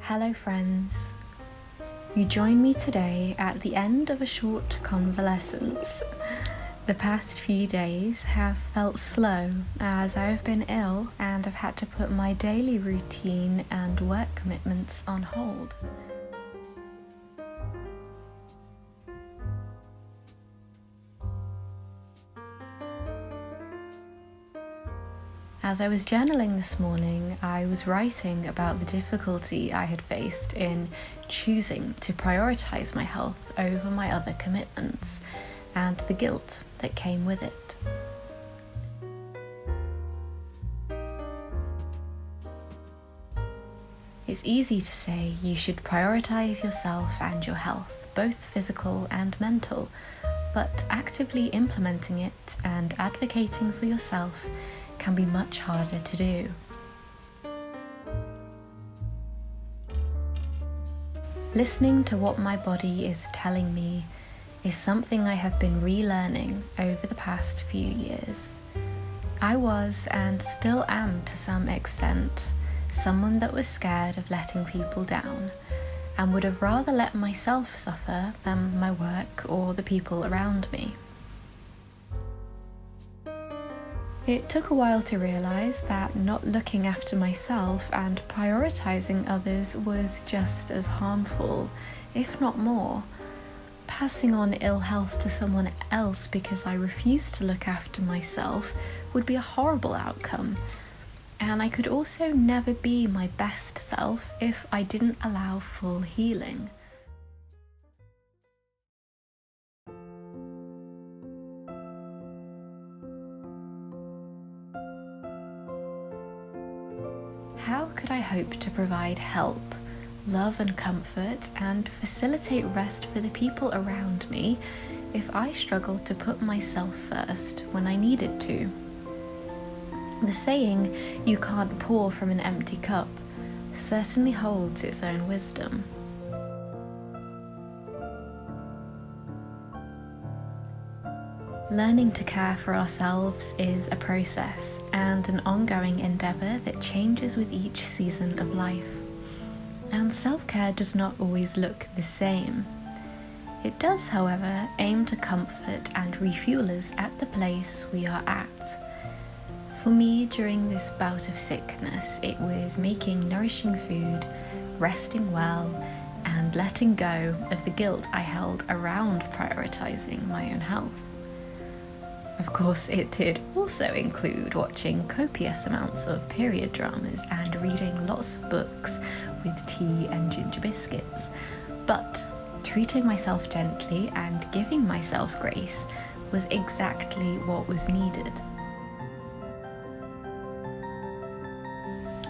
Hello friends, you join me today at the end of a short convalescence. The past few days have felt slow as I have been ill and have had to put my daily routine and work commitments on hold. As I was journaling this morning, I was writing about the difficulty I had faced in choosing to prioritise my health over my other commitments and the guilt that came with it. It's easy to say you should prioritise yourself and your health, both physical and mental, but actively implementing it and advocating for yourself can be much harder to do. Listening to what my body is telling me is something I have been relearning over the past few years. I was, and still am to some extent, someone that was scared of letting people down and would have rather let myself suffer than my work or the people around me. It took a while to realise that not looking after myself and prioritising others was just as harmful, if not more. Passing on ill health to someone else because I refused to look after myself would be a horrible outcome, and I could also never be my best self if I didn't allow full healing. How could I hope to provide help, love and comfort, and facilitate rest for the people around me if I struggled to put myself first when I needed to? The saying, "you can't pour from an empty cup," certainly holds its own wisdom. Learning to care for ourselves is a process and an ongoing endeavour that changes with each season of life. And self-care does not always look the same. It does, however, aim to comfort and refuel us at the place we are at. For me, during this bout of sickness, it was making nourishing food, resting well, and letting go of the guilt I held around prioritising my own health. Of course, it did also include watching copious amounts of period dramas and reading lots of books with tea and ginger biscuits. But treating myself gently and giving myself grace was exactly what was needed.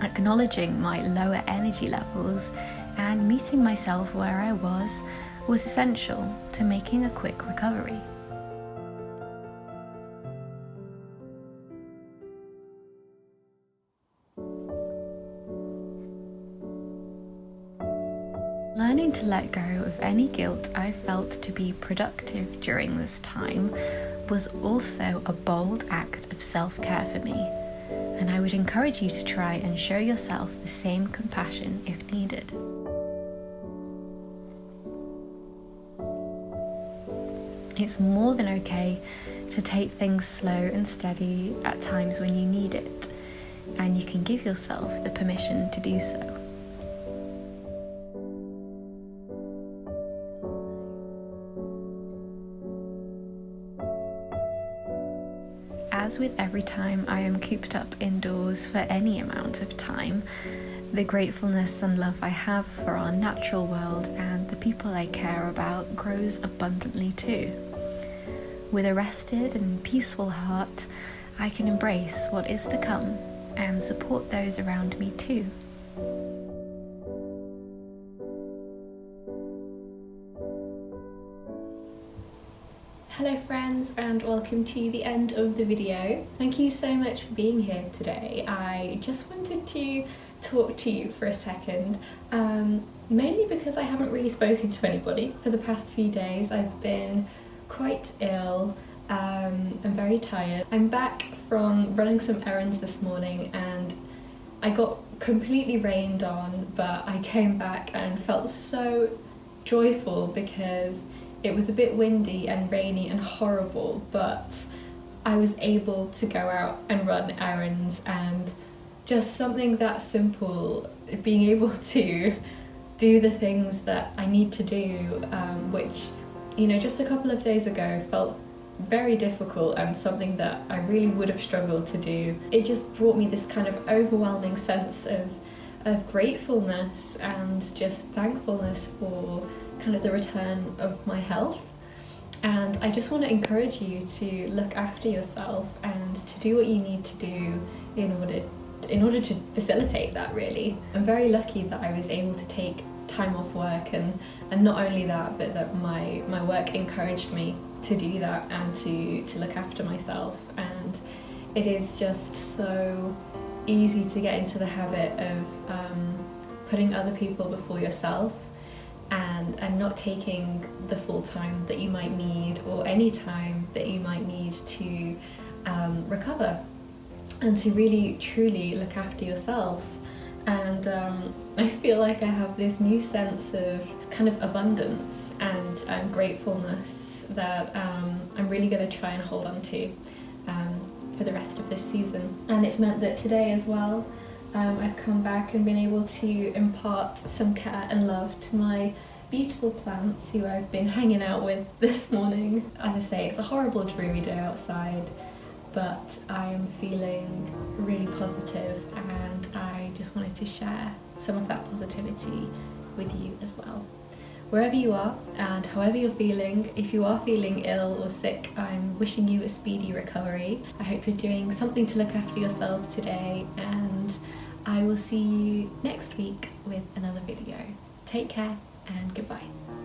Acknowledging my lower energy levels and meeting myself where I was essential to making a quick recovery. Learning to let go of any guilt I felt to be productive during this time was also a bold act of self-care for me, and I would encourage you to try and show yourself the same compassion if needed. It's more than okay to take things slow and steady at times when you need it, and you can give yourself the permission to do so. As with every time I am cooped up indoors for any amount of time, the gratefulness and love I have for our natural world and the people I care about grows abundantly too. With a rested and peaceful heart, I can embrace what is to come and support those around me too. Hello friends, and welcome to the end of the video. Thank you so much for being here today. I just wanted to talk to you for a second, mainly because I haven't really spoken to anybody for the past few days. I've been quite ill, I'm very tired. I'm back from running some errands this morning and I got completely rained on, but I came back and felt so joyful because it was a bit windy and rainy and horrible, but I was able to go out and run errands, and just something that simple, being able to do the things that I need to do, which, you know, just a couple of days ago felt very difficult and something that I really would have struggled to do. It just brought me this kind of overwhelming sense of gratefulness and just thankfulness for kind of the return of my health. And I just want to encourage you to look after yourself and to do what you need to do in order to facilitate that, really. I'm very lucky that I was able to take time off work, and not only that, but that my work encouraged me to do that and to look after myself. And it is just so easy to get into the habit of putting other people before yourself, and not taking the full time that you might need, or any time that you might need to recover and to really truly look after yourself. And I feel like I have this new sense of kind of abundance and gratefulness that I'm really going to try and hold on to for the rest of this season. And it's meant that today as well, I've come back and been able to impart some care and love to my beautiful plants who I've been hanging out with this morning. As I say, it's a horrible, dreary day outside, but I am feeling really positive, and I just wanted to share some of that positivity with you as well. Wherever you are and however you're feeling, if you are feeling ill or sick, I'm wishing you a speedy recovery. I hope you're doing something to look after yourself today, and I will see you next week with another video. Take care and goodbye.